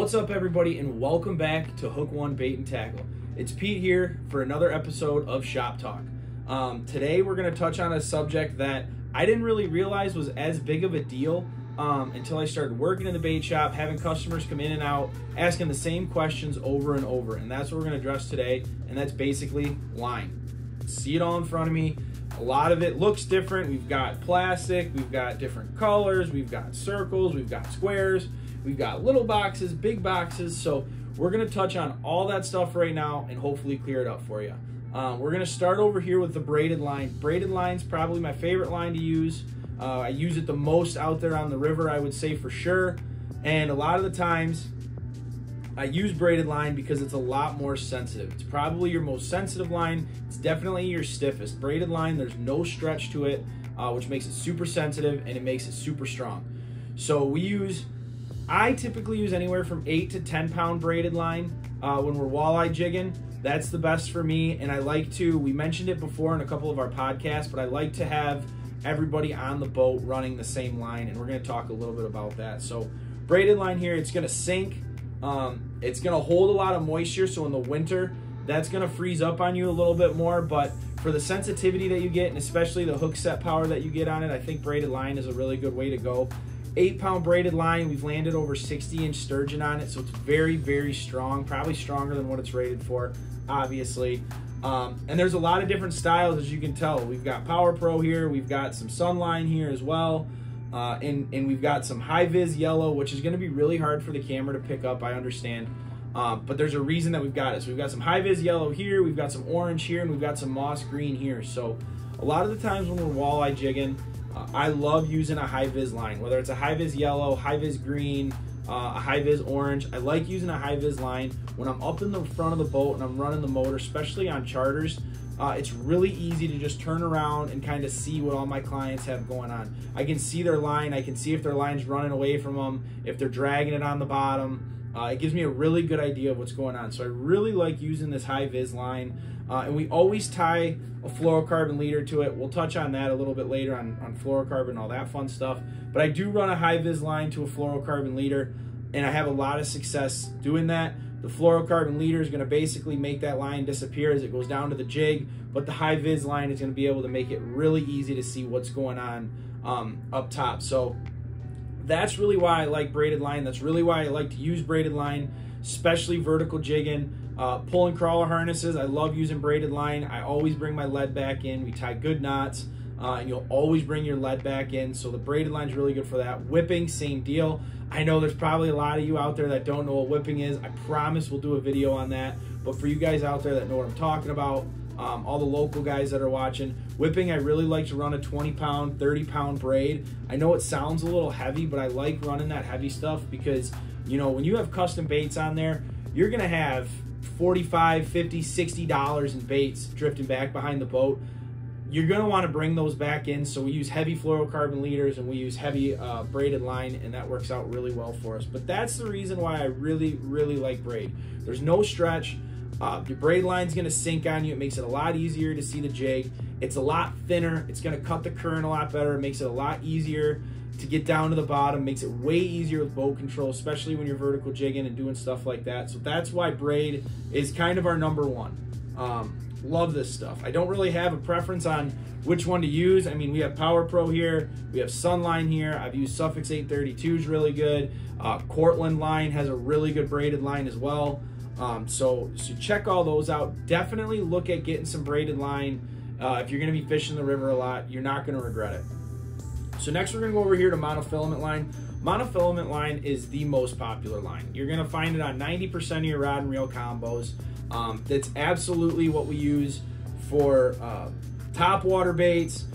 What's up, everybody, and welcome back to Hook One Bait and Tackle. It's Pete here for another episode of Shop Talk. Today we're going to touch on a subject that I didn't really realize was as big of a deal until I started working in the bait shop, having customers come in and out, asking the same questions over and over. And that's what we're going to address today, and that's basically line. See it all in front of me. A lot of it looks different. We've got plastic, we've got different colors, we've got circles, we've got squares, we've got little boxes, big boxes. So we're going to touch on all that stuff right now and hopefully clear it up for you. We're going to start over here with the braided line. Braided line's probably my favorite line to use. I use it the most out there on the river, I would say, for sure. And a lot of the times I use braided line because it's a lot more sensitive. It's probably your most sensitive line. It's definitely your stiffest. Braided line, there's no stretch to it, which makes it super sensitive and it makes it super strong. So I typically use anywhere from 8 to 10 pound braided line when we're walleye jigging. That's the best for me. And I like to, we mentioned it before in a couple of our podcasts, but I like to have everybody on the boat running the same line, and we're going to talk a little bit about that. So braided line here, it's going to sink. It's going to hold a lot of moisture, so in the winter that's going to freeze up on you a little bit more, but for the sensitivity that you get, and especially the hook set power that you get on it, I think braided line is a really good way to go. 8 pound braided line, we've landed over 60-inch sturgeon on it, so it's very, very strong, probably stronger than what it's rated for, obviously. And there's a lot of different styles, as you can tell. We've got Power Pro here, we've got some Sunline here as well. And we've got some high vis yellow, which is going to be really hard for the camera to pick up, I understand. But there's a reason that we've got it. So we've got some high vis yellow here, we've got some orange here, and we've got some moss green here. So a lot of the times when we're walleye jigging, I love using a high vis line, whether it's a high vis yellow, high vis green, a high vis orange. I like using a high vis line when I'm up in the front of the boat and I'm running the motor, especially on charters. It's really easy to just turn around and kind of see what all my clients have going on. I can see their line. I can see if their line's running away from them, if they're dragging it on the bottom. It gives me a really good idea of what's going on. So I really like using this high vis line. And we always tie a fluorocarbon leader to it. We'll touch on that a little bit later on fluorocarbon and all that fun stuff. But I do run a high vis line to a fluorocarbon leader, and I have a lot of success doing that. The fluorocarbon leader is going to basically make that line disappear as it goes down to the jig, but the high vis line is going to be able to make it really easy to see what's going on up top. So that's really why I like braided line. That's really why I like to use braided line, especially vertical jigging. Pull and crawler harnesses, I love using braided line. I always bring my lead back in. We tie good knots, and you'll always bring your lead back in. So the braided line is really good for that. Whipping, same deal. I know there's probably a lot of you out there that don't know what whipping is. I promise we'll do a video on that. But for you guys out there that know what I'm talking about, all the local guys that are watching, whipping, I really like to run a 20 pound, 30 pound braid. I know it sounds a little heavy, but I like running that heavy stuff because, you know, when you have custom baits on there, you're going to have $45, $50, $60 in baits drifting back behind the boat. You're going to want to bring those back in, so we use heavy fluorocarbon leaders and we use heavy braided line, and that works out really well for us. But that's the reason why I really, really like braid. There's no stretch. Your braid line's going to sink on you. It makes it a lot easier to see the jig. It's a lot thinner. It's going to cut the current a lot better. It makes it a lot easier to get down to the bottom. Makes it way easier with boat control, especially when you're vertical jigging and doing stuff like that. So that's why braid is kind of our number one. Love this stuff. I don't really have a preference on which one to use. I mean, we have Power Pro here, we have Sunline here. I've used Suffix 832 is really good. Cortland line has a really good braided line as well. So check all those out. Definitely look at getting some braided line. If you're going to be fishing the river a lot, you're not going to regret it. So next we're going to go over here to monofilament line. Monofilament line is the most popular line. You're going to find it on 90% of your rod and reel combos. That's absolutely what we use for top water baits.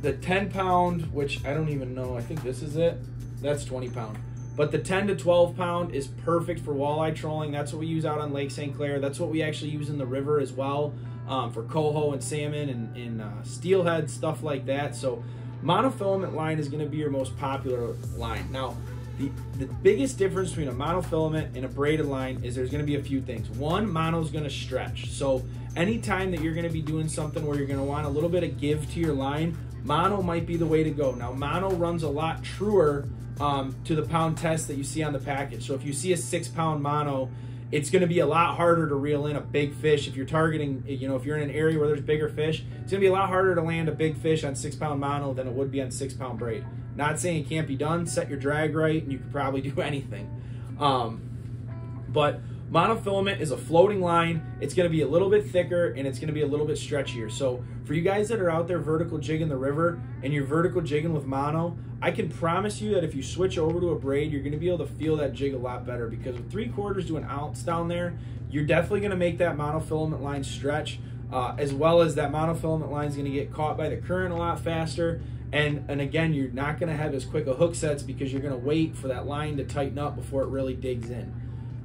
The 10 pound, which I don't even know, I think this is it. That's 20 pound. But the 10 to 12 pound is perfect for walleye trolling. That's what we use out on Lake St. Clair. That's what we actually use in the river as well, for coho and salmon and steelhead, stuff like that. So monofilament line is going to be your most popular line. Now, the biggest difference between a monofilament and a braided line is there's going to be a few things. One, mono is going to stretch. So anytime that you're going to be doing something where you're going to want a little bit of give to your line, mono might be the way to go. Now, mono runs a lot truer to the pound test that you see on the package. So if you see a 6-pound mono, it's going to be a lot harder to reel in a big fish. If you're targeting, you know, if you're in an area where there's bigger fish, it's going to be a lot harder to land a big fish on 6-pound mono than it would be on 6-pound braid. Not saying it can't be done. Set your drag right, and you can probably do anything. But monofilament is a floating line. It's going to be a little bit thicker, and it's going to be a little bit stretchier. So for you guys that are out there vertical jigging the river and you're vertical jigging with mono, I can promise you that if you switch over to a braid, you're going to be able to feel that jig a lot better, because with 3/4 to an ounce down there, you're definitely going to make that monofilament line stretch, as well as that monofilament line is going to get caught by the current a lot faster. And again, you're not going to have as quick a hook sets because you're going to wait for that line to tighten up before it really digs in.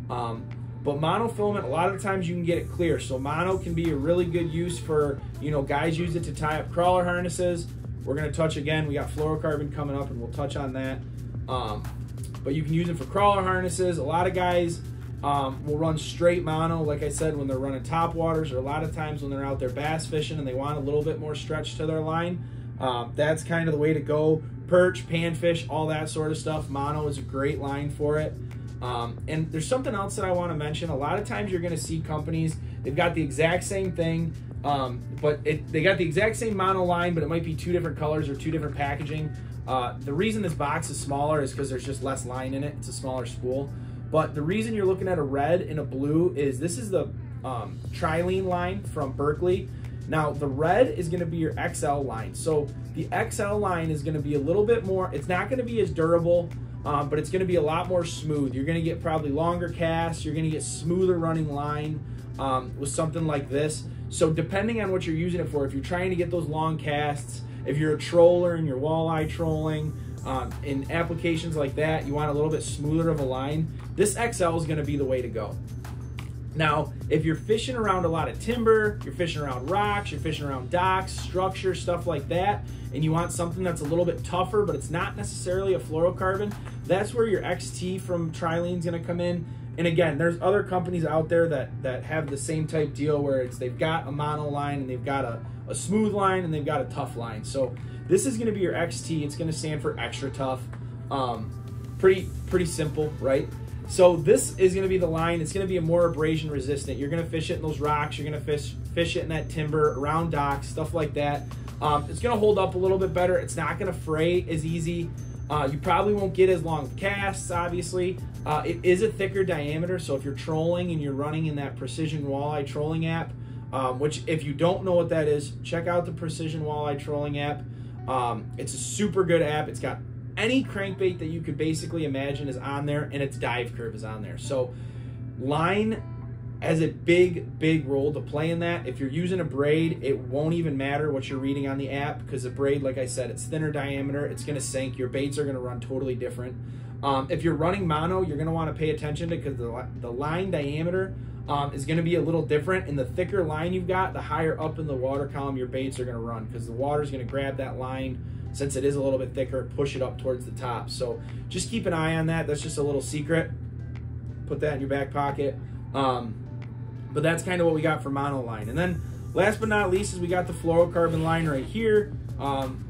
But monofilament, a lot of the times you can get it clear. So mono can be a really good use for, you know, guys use it to tie up crawler harnesses. We're going to touch again. We got fluorocarbon coming up, and we'll touch on that. But you can use it for crawler harnesses. A lot of guys will run straight mono, like I said, when they're running top waters, or a lot of times when they're out there bass fishing and they want a little bit more stretch to their line. That's kind of the way to go. Perch, panfish, all that sort of stuff. Mono is a great line for it. And there's something else that I want to mention. A lot of times you're going to see companies, they've got the exact same thing, but they got the exact same mono line, but it might be 2 different colors or 2 different packaging. The reason this box is smaller is because there's just less line in it. It's a smaller spool. But the reason you're looking at a red and a blue is this is the Trilene line from Berkeley. Now, the red is going to be your XL line. So the XL line is going to be a little bit more, it's not going to be as durable, but it's going to be a lot more smooth. You're going to get probably longer casts. You're going to get smoother running line with something like this. So depending on what you're using it for, if you're trying to get those long casts, if you're a troller and you're walleye trolling, in applications like that, you want a little bit smoother of a line, this XL is going to be the way to go. Now, if you're fishing around a lot of timber, you're fishing around rocks, you're fishing around docks, structure, stuff like that, and you want something that's a little bit tougher, but it's not necessarily a fluorocarbon, that's where your XT from Trilene is going to come in. And again, there's other companies out there that have the same type deal where they've got a mono line and they've got a smooth line and they've got a tough line. So this is going to be your XT. It's going to stand for extra tough. Pretty simple, right? So this is going to be the line. It's going to be a more abrasion resistant. You're going to fish it in those rocks. You're going to fish it in that timber, around docks, stuff like that. It's going to hold up a little bit better. It's not going to fray as easy. You probably won't get as long casts, obviously. It is a thicker diameter, so if you're trolling and you're running in that Precision Walleye Trolling app, which if you don't know what that is, check out the Precision Walleye Trolling app. It's a super good app. It's got any crankbait that you could basically imagine is on there, and its dive curve is on there. So line has a big role to play in that. If you're using a braid, it won't even matter what you're reading on the app, because the braid, like I said, it's thinner diameter. It's going to sink. Your baits are going to run totally different. If you're running mono, you're going to want to pay attention to, because the line diameter is going to be a little different, and the thicker line you've got, the higher up in the water column your baits are going to run, because the water is going to grab that line, since it is a little bit thicker, push it up towards the top. So just keep an eye on that. That's just a little secret. Put that in your back pocket. But that's kind of what we got for mono line. And then last but not least is we got the fluorocarbon line right here.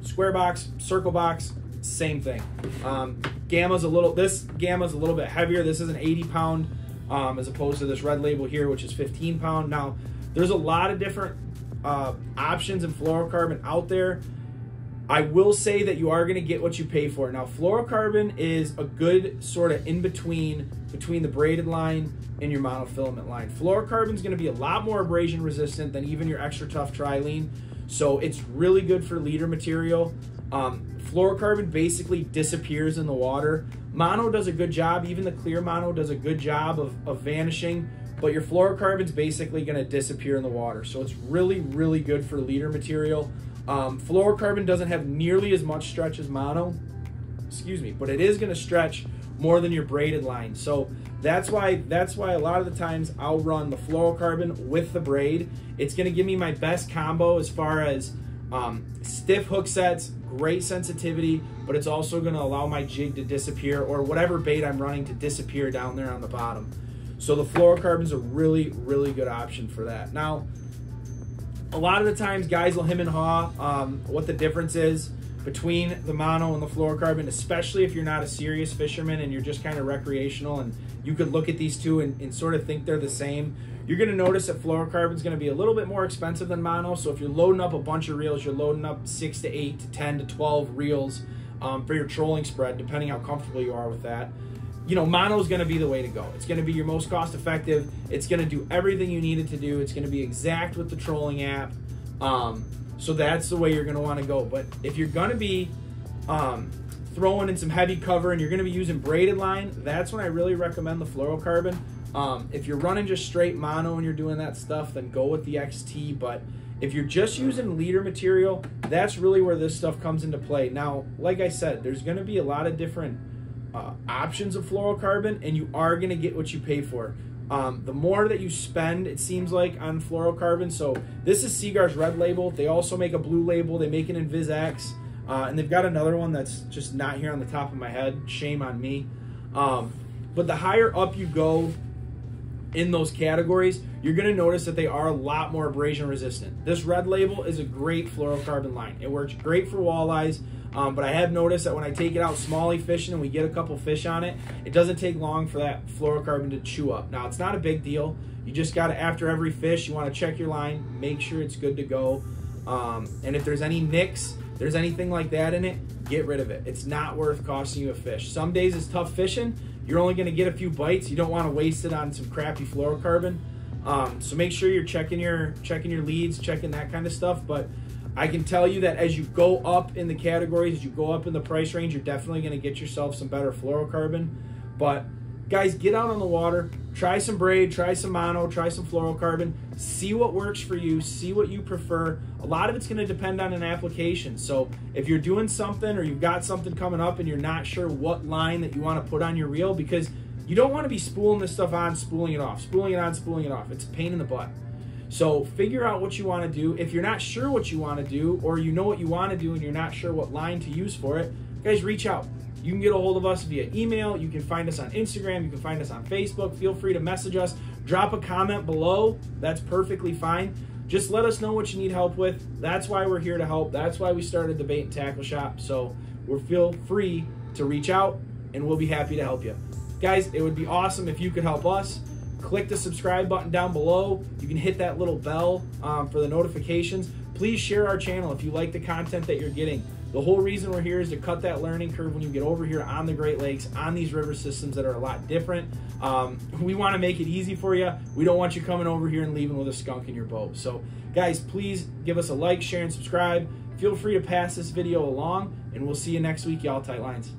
Square box, circle box, same thing. This gamma's a little bit heavier. This is an 80-pound as opposed to this red label here, which is 15-pound. Now, there's a lot of different options in fluorocarbon out there. I will say that you are going to get what you pay for. Now, fluorocarbon is a good sort of in-between the braided line and your monofilament line. Fluorocarbon is going to be a lot more abrasion resistant than even your extra tough Trilene, so it's really good for leader material. Fluorocarbon basically disappears in the water. Mono does a good job. Even the clear mono does a good job of vanishing, but your fluorocarbon is basically going to disappear in the water. So it's really good for leader material. Fluorocarbon doesn't have nearly as much stretch as mono, but it is going to stretch more than your braided line. So that's why a lot of the times I'll run the fluorocarbon with the braid. It's going to give me my best combo as far as stiff hook sets, great sensitivity, but it's also going to allow my jig to disappear, or whatever bait I'm running to disappear down there on the bottom. So the fluorocarbon is a really good option for that. Now, A lot of the times guys will hem and haw what the difference is between the mono and the fluorocarbon, especially if you're not a serious fisherman and you're just kind of recreational and you could look at these two and sort of think they're the same. You're going to notice that fluorocarbon is going to be a little bit more expensive than mono. So if you're loading up a bunch of reels, you're loading up 6 to 8 to 10 to 12 reels for your trolling spread, depending how comfortable you are with that. You know, mono is going to be the way to go. It's going to be your most cost effective. It's going to do everything you need it to do. It's going to be exact with the trolling app. So that's the way you're going to want to go. But if you're going to be throwing in some heavy cover and you're going to be using braided line, that's when I really recommend the fluorocarbon. If you're running just straight mono and you're doing that stuff, then go with the XT. But if you're just using leader material, that's really where this stuff comes into play. Now, like I said, there's going to be a lot of different options of fluorocarbon, and you are going to get what you pay for. The more that you spend, it seems like, on fluorocarbon. So this is Seagar's red label. They also make a blue label. They make it in VizX. And they've got another one that's just not here on the top of my head. Shame on me. But the higher up you go in those categories, you're going to notice that they are a lot more abrasion resistant. This red label is a great fluorocarbon line. It works great for walleyes. But I have noticed that when I take it out smallie fishing and we get a couple fish on it, it doesn't take long for that fluorocarbon to chew up. Now, it's not a big deal. You just got to, after every fish, you want to check your line, make sure it's good to go. And if there's any nicks, there's anything like that in it, get rid of it. It's not worth costing you a fish. Some days it's tough fishing. You're only going to get a few bites. You don't want to waste it on some crappy fluorocarbon. So make sure you're checking your leads, checking that kind of stuff. But I can tell you that as you go up in the categories, as you go up in the price range, you're definitely going to get yourself some better fluorocarbon. But guys, get out on the water, try some braid, try some mono, try some fluorocarbon, see what works for you, see what you prefer. A lot of it's going to depend on an application. So if you're doing something or you've got something coming up and you're not sure what line that you want to put on your reel, because you don't want to be spooling this stuff on, spooling it off, spooling it on, spooling it off. It's a pain in the butt. So figure out what you want to do. If you're not sure what you want to do, or you know what you want to do and you're not sure what line to use for it, guys, reach out. You can get a hold of us via email. You can find us on Instagram. You can find us on Facebook. Feel free to message us. Drop a comment below. That's perfectly fine. Just let us know what you need help with. That's why we're here to help. That's why we started the Bait and Tackle Shop. So feel free to reach out, and we'll be happy to help you. Guys, it would be awesome if you could help us. Click the subscribe button down below. You can hit that little bell for the notifications. Please share our channel if you like the content that you're getting. The whole reason we're here is to cut that learning curve when you get over here on the Great Lakes, on these river systems that are a lot different. We want to make it easy for you. We don't want you coming over here and leaving with a skunk in your boat. So guys, please give us a like, share, and subscribe. Feel free to pass this video along, and we'll see you next week, y'all. Tight lines.